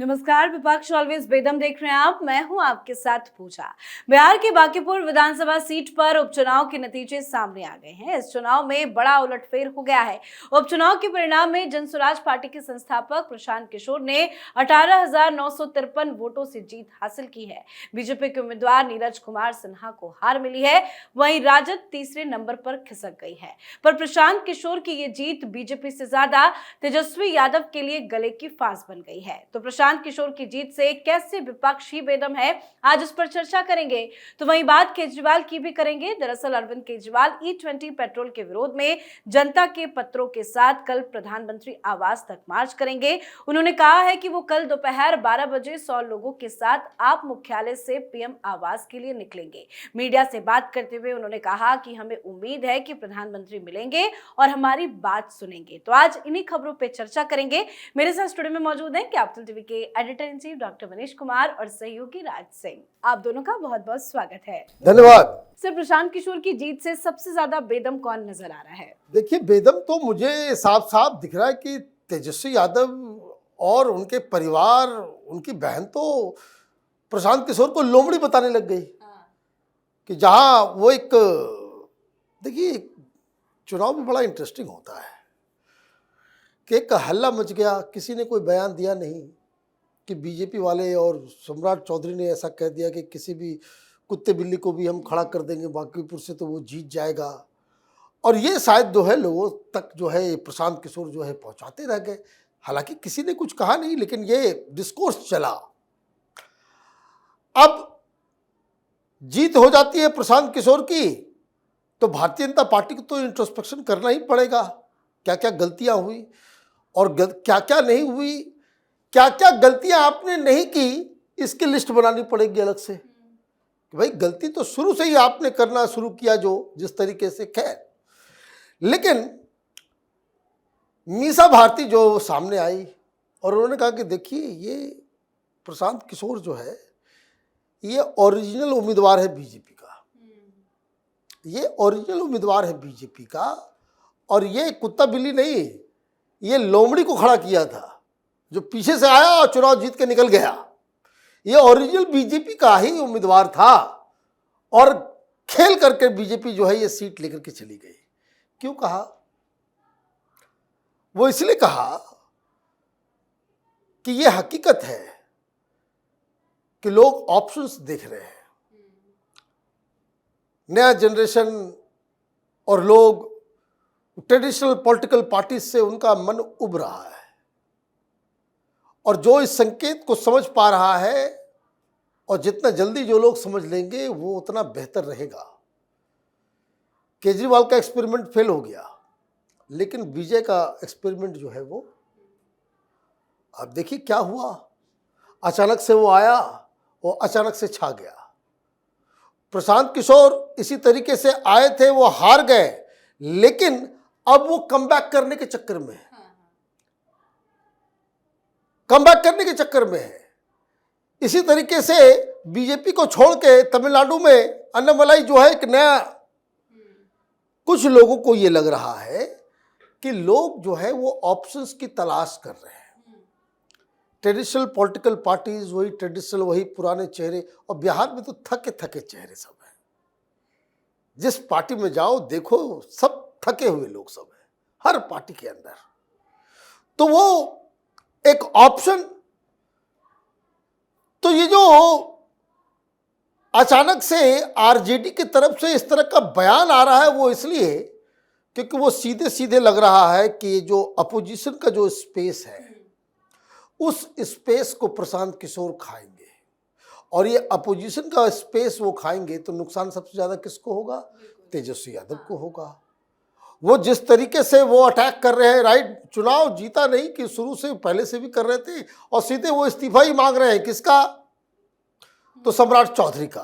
नमस्कार, विपक्ष ऑलवेज बेदम देख रहे हैं आप। मैं हूं आपके साथ पूजा। बिहार की बांकीपुर विधानसभा सीट पर उपचुनाव के नतीजे सामने आ गए हैं। इस चुनाव में बड़ा उलटफेर हो गया है। उपचुनाव के परिणाम में जनसुराज पार्टी के संस्थापक प्रशांत किशोर ने 18,953 वोटों से जीत हासिल की है। बीजेपी के उम्मीदवार नीरज कुमार सिन्हा को हार मिली है। वहीं राजद तीसरे नंबर पर खिसक गई है। पर प्रशांत किशोर की ये जीत बीजेपी से ज्यादा तेजस्वी यादव के लिए गले की फांस बन गई है। तो प्रशांत किशोर की जीत से कैसे विपक्ष ही बेदम है, आज इस पर चर्चा करेंगे। तो वहीं बात केजरीवाल की भी करेंगे। दरअसल अरविंद केजरीवाल E20 पेट्रोल के विरोध में जनता के पत्रों के साथ कल प्रधानमंत्री आवास तक मार्च करेंगे। उन्होंने कहा है कि वो कल दोपहर 12 बजे 100 लोगों के साथ आप मुख्यालय से पीएम आवास के लिए निकलेंगे। मीडिया से बात करते हुए उन्होंने कहा कि हमें उम्मीद है कि प्रधानमंत्री मिलेंगे और हमारी बात सुनेंगे। तो आज इन्हीं खबरों पर चर्चा करेंगे। मेरे साथ स्टूडियो में मौजूद हैं कैपिटल टीवी के editor in chief doctor Manish Kumar और सहयोगी राज सिंह। आप दोनों का बहुत बहुत स्वागत है। धन्यवाद। सर, प्रशांत किशोर की जीत से सबसे ज्यादा बेदम कौन नजर आ रहा है? देखिए, बेदम तो मुझे साफ साफ दिख रहा है कि तेजस्वी यादव और उनके परिवार, उनकी बहन तो प्रशांत किशोर को लोमड़ी बताने लग गई कि जहां वो एक, देखिए चुनाव भी बड़ा इंटरेस्टिंग होता है कि एक हल्ला मच गया, किसी ने कोई बयान दिया नहीं कि बीजेपी वाले और सम्राट चौधरी ने ऐसा कह दिया कि किसी भी कुत्ते बिल्ली को भी हम खड़ा कर देंगे बांकीपुर से तो वो जीत जाएगा। और ये शायद जो है लोगों तक जो है प्रशांत किशोर जो है पहुंचाते रह गए। हालांकि किसी ने कुछ कहा नहीं, लेकिन ये डिस्कोर्स चला। अब जीत हो जाती है प्रशांत किशोर की, तो भारतीय जनता पार्टी को तो इंट्रोस्पेक्शन करना ही पड़ेगा। क्या क्या गलतियां हुई और क्या क्या नहीं हुई, क्या क्या गलतियां आपने नहीं की, इसकी लिस्ट बनानी पड़ेगी अलग से कि भाई गलती तो शुरू से ही आपने करना शुरू किया जो जिस तरीके से। खैर, लेकिन मीसा भारती जो सामने आई और उन्होंने कहा कि देखिए ये प्रशांत किशोर जो है ये ओरिजिनल उम्मीदवार है बीजेपी का, ये ओरिजिनल उम्मीदवार है बीजेपी का, और ये कुत्ता बिल्ली नहीं, ये लोमड़ी को खड़ा किया था जो पीछे से आया और चुनाव जीत के निकल गया। ये ओरिजिनल बीजेपी का ही उम्मीदवार था और खेल करके बीजेपी जो है ये सीट लेकर के चली गई। क्यों कहा? वो इसलिए कहा कि ये हकीकत है कि लोग ऑप्शंस देख रहे हैं, नया जनरेशन और लोग ट्रेडिशनल पॉलिटिकल पार्टी से उनका मन उब रहा है और जो इस संकेत को समझ पा रहा है और जितना जल्दी जो लोग समझ लेंगे वो उतना बेहतर रहेगा। केजरीवाल का एक्सपेरिमेंट फेल हो गया, लेकिन विजय का एक्सपेरिमेंट जो है वो, अब देखिए क्या हुआ। अचानक से वो आया, वो अचानक से छा गया। प्रशांत किशोर इसी तरीके से आए थे, वो हार गए, लेकिन अब वो कमबैक करने के चक्कर में है, कमबैक करने के चक्कर में है। इसी तरीके से बीजेपी को छोड़ के तमिलनाडु में अन्नामलाई जो है एक नया, कुछ लोगों को ये लग रहा है कि लोग जो है वो ऑप्शंस की तलाश कर रहे हैं। ट्रेडिशनल पॉलिटिकल पार्टीज वही ट्रेडिशनल, वही पुराने चेहरे, और बिहार में तो थके थके चेहरे सब हैं। जिस पार्टी में जाओ देखो सब थके हुए लोग सब हैं हर पार्टी के अंदर। तो वो एक ऑप्शन, तो ये जो अचानक से आरजेडी की तरफ से इस तरह का बयान आ रहा है वो इसलिए क्योंकि वो सीधे सीधे लग रहा है कि जो अपोजिशन का जो स्पेस है उस स्पेस को प्रशांत किशोर खाएंगे, और ये अपोजिशन का स्पेस वो खाएंगे तो नुकसान सबसे ज्यादा किसको होगा? तेजस्वी यादव को होगा। वो जिस तरीके से वो अटैक कर रहे हैं, राइट, चुनाव जीता नहीं कि शुरू से पहले से भी कर रहे थे, और सीधे वो इस्तीफा ही मांग रहे हैं। किसका? तो सम्राट चौधरी का।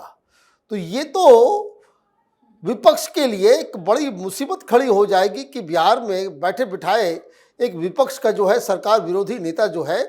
तो ये तो विपक्ष के लिए एक बड़ी मुसीबत खड़ी हो जाएगी कि बिहार में बैठे बिठाए एक विपक्ष का जो है सरकार विरोधी नेता जो है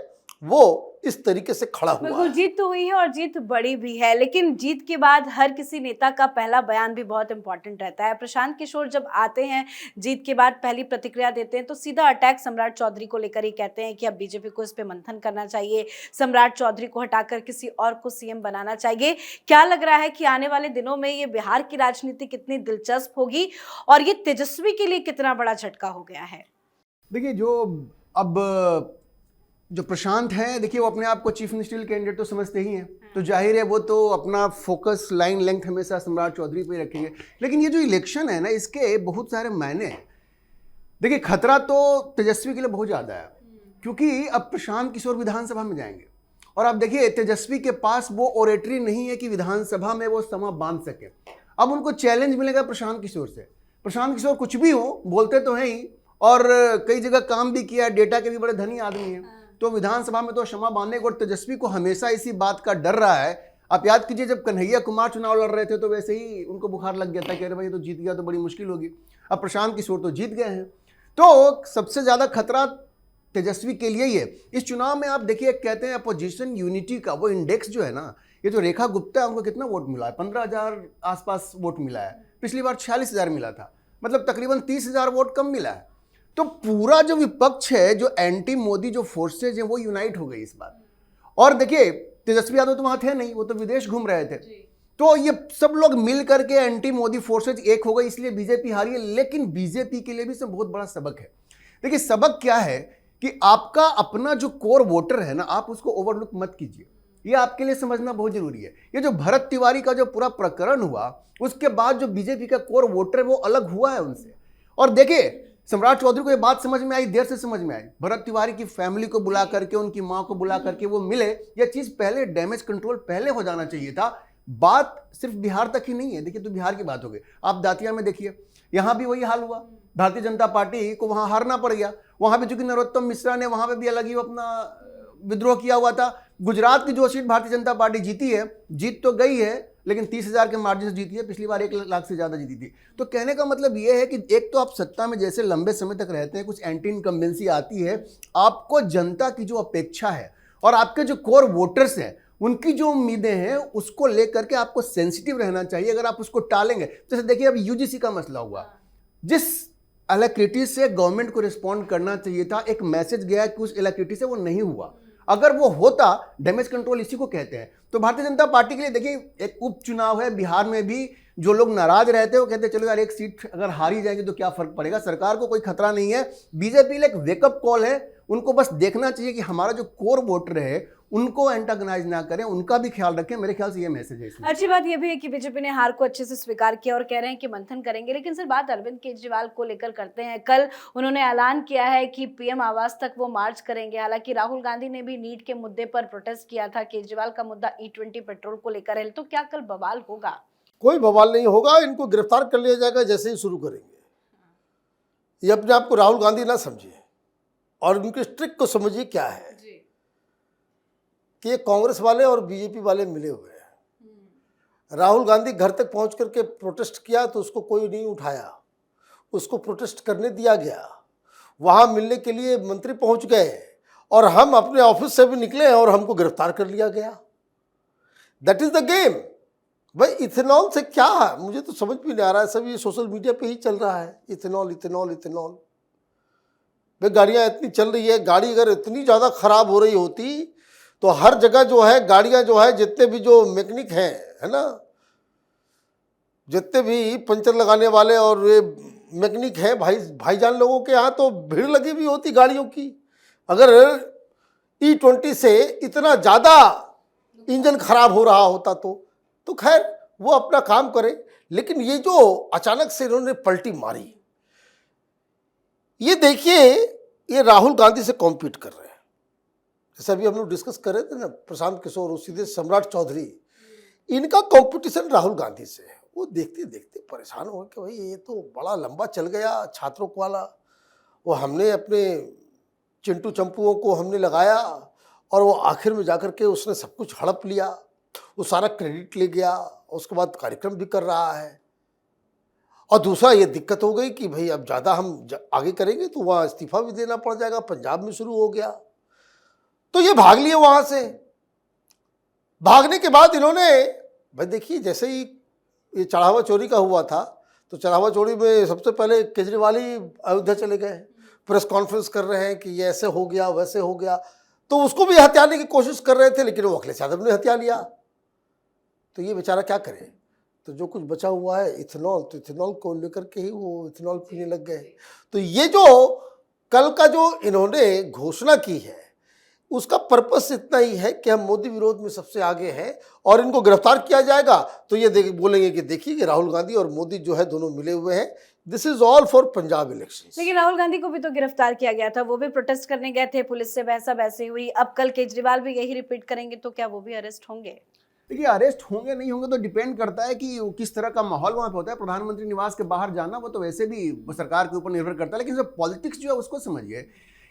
वो इस तरीके से खड़ा हुआ बिल्कुल, है। जीत तो हुई है और जीत बड़ी भी है, लेकिन जीत के बाद हर किसी नेता का पहला बयान भी बहुत इंपॉर्टेंट रहता है। प्रशांत किशोर जब आते हैं, जीत के बाद पहली प्रतिक्रिया देते हैं, तो सीधा अटैक सम्राट चौधरी को लेकर ही कहते हैं कि अब बीजेपी को इस पे मंथन करना चाहिए, सम्राट चौधरी को हटाकर किसी और को सीएम बनाना चाहिए। क्या लग रहा है कि आने वाले दिनों में ये बिहार की राजनीति कितनी दिलचस्प होगी और ये तेजस्वी के लिए कितना बड़ा झटका हो गया है? देखिए, अब जो प्रशांत है, देखिए वो अपने आप को चीफ मिनिस्ट्रियल कैंडिडेट तो समझते ही हैं, तो जाहिर है वो तो अपना फोकस लाइन लेंथ हमेशा सम्राट चौधरी पे रखेंगे। लेकिन ये जो इलेक्शन है ना, इसके बहुत सारे मायने हैं। देखिए, खतरा तो तेजस्वी के लिए बहुत ज़्यादा है, क्योंकि अब प्रशांत किशोर विधानसभा में जाएंगे और अब देखिए तेजस्वी के पास वो ओरेटरी नहीं है कि विधानसभा में वो समा बांध सके। अब उनको चैलेंज मिलेगा प्रशांत किशोर से। प्रशांत किशोर कुछ भी हो, बोलते तो हैं ही और कई जगह काम भी किया, डेटा के भी बड़े धनी आदमी हैं, तो विधानसभा में तो क्षमा बांधने को। और तेजस्वी को हमेशा इसी बात का डर रहा है। आप याद कीजिए, जब कन्हैया कुमार चुनाव लड़ रहे थे तो वैसे ही उनको बुखार लग गया था कि अरे भाई तो जीत गया तो बड़ी मुश्किल होगी। अब प्रशांत किशोर तो जीत गए हैं, तो सबसे ज़्यादा खतरा तेजस्वी के लिए ही है। इस चुनाव में आप देखिए, कहते हैं अपोजिशन यूनिटी का वो इंडेक्स जो है ना, ये जो रेखा गुप्ता है, उनको कितना वोट मिला है? 15,000 आसपास वोट मिला है। पिछली बार 46,000 मिला था, मतलब तकरीबन 30,000 वोट कम मिला है। तो पूरा जो विपक्ष है, जो एंटी मोदी जो फोर्सेज हैं, वो यूनाइट हो गई इस बार। और देखिए, तेजस्वी यादव तो वहां थे नहीं, वो तो विदेश घूम रहे थे, तो ये सब लोग मिल करके एंटी मोदी फोर्सेज एक हो गई, इसलिए बीजेपी हारी है। लेकिन बीजेपी के लिए भी इसमें बहुत बड़ा सबक है। देखिए, सबक क्या है कि आपका अपना जो कोर वोटर है ना, आप उसको ओवरलुक मत कीजिए। ये आपके लिए समझना बहुत जरूरी है। ये जो भरत तिवारी का जो पूरा प्रकरण हुआ, उसके बाद जो बीजेपी का कोर वोटर है वो अलग हुआ है उनसे। और देखिए, सम्राट चौधरी को ये बात समझ में आई, देर से समझ में आई। भरत तिवारी की फैमिली को बुला करके, उनकी मां को बुला करके वो मिले। यह चीज पहले, डैमेज कंट्रोल पहले हो जाना चाहिए था। बात सिर्फ बिहार तक ही नहीं है। देखिए, तो बिहार की बात हो गई, आप दातिया में देखिए, यहां भी वही हाल हुआ। भारतीय जनता पार्टी को वहां हारना पड़ गया। वहां पे चूंकि नरोत्तम मिश्रा ने वहां पे भी अलग ही अपना विद्रोह किया हुआ था। गुजरात की जो सीट भारतीय जनता पार्टी जीती है, जीत तो गई है, लेकिन 30,000 के मार्जिन से जीती है। पिछली बार 1 लाख से ज्यादा जीती थी। तो कहने का मतलब यह है कि एक तो आप सत्ता में जैसे लंबे समय तक रहते हैं, कुछ एंटी इनकम्बेंसी आती है, आपको जनता की जो अपेक्षा है और आपके जो कोर वोटर्स हैं, उनकी जो उम्मीदें हैं, उसको लेकर के आपको सेंसिटिव रहना चाहिए। अगर आप उसको टालेंगे, जैसे देखिए अब यूजीसी का मसला हुआ, जिस एलेक्ट्रिटी से गवर्नमेंट को रिस्पॉन्ड करना चाहिए था, एक मैसेज गया कि उस एलेक्ट्रिटी से वो नहीं हुआ। अगर वो होता, डैमेज कंट्रोल इसी को कहते हैं। तो भारतीय जनता पार्टी के लिए देखिए, एक उपचुनाव है, बिहार में भी जो लोग नाराज रहते हैं वो कहते हैं चलो यार, एक सीट अगर हारी जाएगी तो क्या फर्क पड़ेगा, सरकार को कोई खतरा नहीं है। बीजेपी लिए एक वेकअप कॉल है, उनको बस देखना चाहिए कि हमारा जो कोर वोटर है उनको एंटागनाइज ना करें, उनका भी ख्याल रखें। मेरे ख्याल से ये मैसेज है इसमें। अच्छी बात यह भी है कि बीजेपी ने हार को अच्छे से स्वीकार किया और कह रहे हैं कि मंथन करेंगे। लेकिन सर, बात अरविंद केजरीवाल को लेकर करते हैं। कल उन्होंने ऐलान किया है कि पीएम आवास तक वो मार्च करेंगे। हालांकि राहुल गांधी ने भी नीट के मुद्दे पर प्रोटेस्ट किया था। केजरीवाल का मुद्दा E20 पेट्रोल को लेकर है। तो क्या कल बवाल होगा? कोई बवाल नहीं होगा, इनको गिरफ्तार कर लिया जाएगा जैसे ही शुरू करेंगे। ये अपने आप को राहुल गांधी ना समझिए और उनके ट्रिक को समझिए क्या है कि ये कांग्रेस वाले और बीजेपी वाले मिले हुए हैं। राहुल गांधी घर तक पहुंच करके प्रोटेस्ट किया तो उसको कोई नहीं उठाया, उसको प्रोटेस्ट करने दिया गया। वहां मिलने के लिए मंत्री पहुंच गए और हम अपने ऑफिस से भी निकले और हमको गिरफ्तार कर लिया गया। That is the game. भाई इथेनॉल से क्या है, मुझे तो समझ भी नहीं आ रहा है। सब ये सोशल मीडिया पे ही चल रहा है, इथेनॉल इथेनॉल इथेनॉल। भाई गाड़ियां इतनी चल रही है, गाड़ी अगर इतनी ज़्यादा खराब हो रही होती तो हर जगह जो है गाड़ियां जो है, जितने भी जो मैकेनिक हैं, है ना, जितने भी पंचर लगाने वाले और ये मैकेनिक हैं, भाईजान लोगों के यहाँ तो भीड़ लगी हुई होती गाड़ियों की। अगर E20 से इतना ज़्यादा इंजन खराब हो रहा होता तो खैर वो अपना काम करे। लेकिन ये जो अचानक से इन्होंने पलटी मारी, ये देखिए, ये राहुल गांधी से कॉम्पीट कर रहे हैं। जैसे अभी हम लोग डिस्कस कर रहे थे ना, प्रशांत किशोर और सीधे सम्राट चौधरी, इनका कंपटीशन राहुल गांधी से है। वो देखते देखते परेशान हो कि भाई ये तो बड़ा लंबा चल गया छात्रों को वाला। वो हमने अपने चिंटू चंपुओं को हमने लगाया और वो आखिर में जाकर के उसने सब कुछ हड़प लिया, वो सारा क्रेडिट ले गया, उसके बाद कार्यक्रम भी कर रहा है। और दूसरा ये दिक्कत हो गई कि भाई अब ज़्यादा हम आगे करेंगे तो वहाँ इस्तीफा भी देना पड़ जाएगा, पंजाब में शुरू हो गया। तो ये भाग लिए वहां से। भागने के बाद इन्होंने, भाई देखिए, जैसे ही ये चढ़ावा चोरी का हुआ था तो चढ़ावा चोरी में सबसे पहले केजरीवाल ही अयोध्या चले गए, प्रेस कॉन्फ्रेंस कर रहे हैं कि ये ऐसे हो गया वैसे हो गया, तो उसको भी हथियाने की कोशिश कर रहे थे, लेकिन वो अखिलेश यादव ने हथिया लिया। तो ये बेचारा क्या करे, तो जो कुछ बचा हुआ है इथेनॉल, तो इथेनॉल को लेकर के ही वो इथेनॉल पीने लग गए। तो ये जो कल का जो इन्होंने घोषणा की है उसका पर्पस इतना ही है कि हम मोदी विरोध में सबसे आगे हैं और इनको गिरफ्तार किया जाएगा तो ये बोलेंगे कि देखिए कि राहुल गांधी और मोदी जो है दोनों मिले हुए हैं। This is all for Punjab elections. लेकिन राहुल गांधी को भी तो गिरफ्तार किया गया था, वो भी प्रोटेस्ट करने गए थे, पुलिस से बहसा बहसी हुई। अब कल केजरीवाल भी यही रिपीट करेंगे तो क्या वो भी अरेस्ट होंगे? देखिए, अरेस्ट होंगे नहीं होंगे तो डिपेंड करता है कि किस तरह का माहौल वहां पे होता है। प्रधानमंत्री निवास के बाहर जाना वो तो वैसे भी सरकार के ऊपर निर्भर करता है, लेकिन जो पॉलिटिक्स जो है उसको समझिए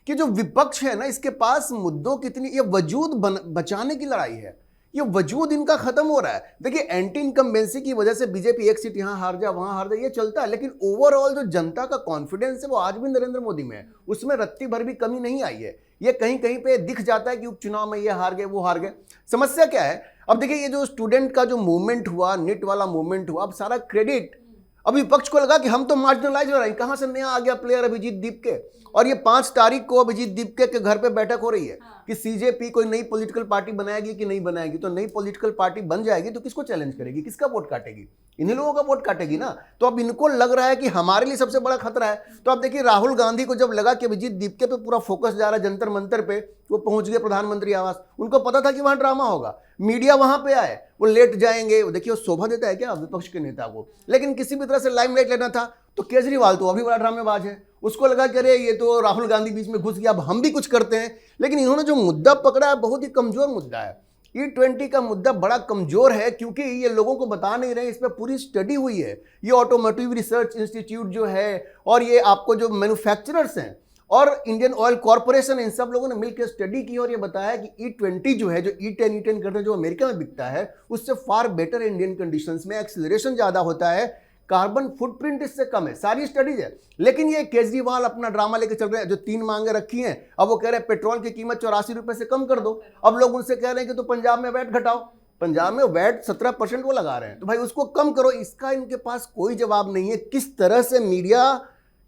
कि जो विपक्ष है ना, इसके पास मुद्दों कितनी, ये वजूद बचाने की लड़ाई है, ये वजूद इनका खत्म हो रहा है। देखिए, एंटी इनकम्बेंसी की वजह से बीजेपी एक सीट यहाँ हार जाए वहां हार जाए ये चलता है, लेकिन ओवरऑल जो जनता का कॉन्फिडेंस है वो आज भी नरेंद्र मोदी में है, उसमें रत्ती भर भी कमी नहीं आई है। ये कहीं कहीं पे दिख जाता है कि उपचुनाव में ये हार गए वो हार गए। समस्या क्या है, अब देखिए ये जो स्टूडेंट का जो मूवमेंट हुआ, नीट वाला मूवमेंट हुआ, अब सारा क्रेडिट अब विपक्ष को लगा कि हम तो मार्जिनलाइज हो रहे हैं, कहां से नया आ गया प्लेयर अभिजीत दीपके। और ये 5 तारीख को अभिजीत दीपके के घर पे बैठक हो रही है कि सीजेपी कोई नई पॉलिटिकल पार्टी बनाएगी कि नहीं बनाएगी। तो नई पॉलिटिकल पार्टी बन जाएगी तो किसको चैलेंज करेगी, किसका वोट काटेगी? इन्हीं लोगों का वोट काटेगी ना। तो अब इनको लग रहा है कि हमारे लिए सबसे बड़ा खतरा है। तो अब देखिए, राहुल गांधी को जब लगा कि अभिजीत दीपके पे पूरा फोकस जा रहा है, जंतर मंतर पे वो पहुंच गए प्रधानमंत्री आवास, उनको पता था कि वहां ड्रामा होगा, मीडिया वहां पे आए, वो लेट जाएंगे। देखिए, वो शोभा देता है क्या विपक्ष के नेता को, लेकिन किसी भी तरह से लाइमलाइट लेना था। तो केजरीवाल तो अभी बड़ा ड्रामेबाज है, उसको लगा कि अरे ये तो राहुल गांधी बीच में घुस गया, अब हम भी कुछ करते हैं। लेकिन इन्होंने जो मुद्दा पकड़ा है बहुत ही कमजोर मुद्दा है। E20 का मुद्दा बड़ा कमजोर है क्योंकि ये लोगों को बता नहीं रहे, इस पर पूरी स्टडी हुई है। ये ऑटोमोटिव रिसर्च इंस्टीट्यूट जो है और ये आपको जो मैन्युफैक्चरर्स हैं और इंडियन ऑयल कॉर्पोरेशन, इन सब लोगों ने मिलकर स्टडी की और ये बताया कि E20 जो है, जो E10 करते हैं जो अमेरिका में बिकता है, उससे फार बेटर इंडियन कंडीशंस में एक्सीलरेशन ज्यादा होता है, कार्बन फुटप्रिंट इससे कम है, सारी स्टडीज है। लेकिन ये केजरीवाल अपना ड्रामा लेकर चल रहे हैं, जो 3 मांगे रखी हैं, अब वो कह रहे हैं पेट्रोल की कीमत 84 रुपए से कम कर दो। अब लोग उनसे कह रहे हैं कि तो पंजाब में वैट घटाओ, पंजाब में वैट 17% वो लगा रहे हैं, तो भाई उसको कम करो। इसका इनके पास कोई जवाब नहीं है। किस तरह से मीडिया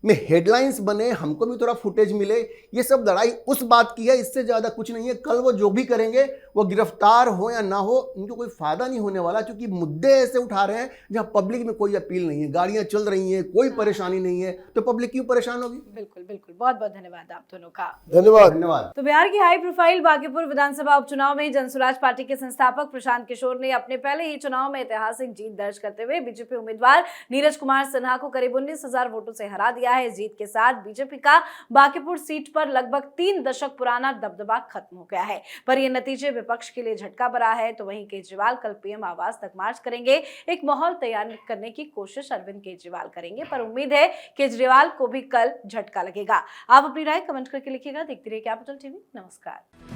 में हेडलाइंस बने, हमको भी थोड़ा फुटेज मिले, ये सब लड़ाई उस बात की है, इससे ज्यादा कुछ नहीं है। कल वो जो भी करेंगे, वो गिरफ्तार हो या ना हो, इनको कोई फायदा नहीं होने वाला, क्योंकि मुद्दे ऐसे उठा रहे हैं जहां पब्लिक में कोई अपील नहीं है, गाड़ियां चल रही हैं, कोई परेशानी नहीं है, तो पब्लिक क्यों परेशान होगी? बिल्कुल बिल्कुल, बहुत बहुत धन्यवाद आप दोनों का। धन्यवाद। तो बिहार की हाई प्रोफाइल बांकीपुर विधानसभा उपचुनाव में जनसुराज पार्टी के संस्थापक प्रशांत किशोर ने अपने पहले ही चुनाव में ऐतिहासिक जीत दर्ज करते हुए बीजेपी उम्मीदवार नीरज कुमार सिन्हा को करीब 19,000 वोटों से हरा दिया है। जीत के साथ बीजेपी का बांकीपुर सीट पर लगभग 3 दशक पुराना दबदबा खत्म हो गया है। पर यह नतीजे विपक्ष के लिए झटका बना है। तो वहीं केजरीवाल कल पीएम आवास तक मार्च करेंगे, एक माहौल तैयार करने की कोशिश अरविंद केजरीवाल करेंगे, पर उम्मीद है केजरीवाल को भी कल झटका लगेगा। आप अपनी राय कमेंट करके लिखिएगा। देखते रहिए कैपिटल टीवी। नमस्कार।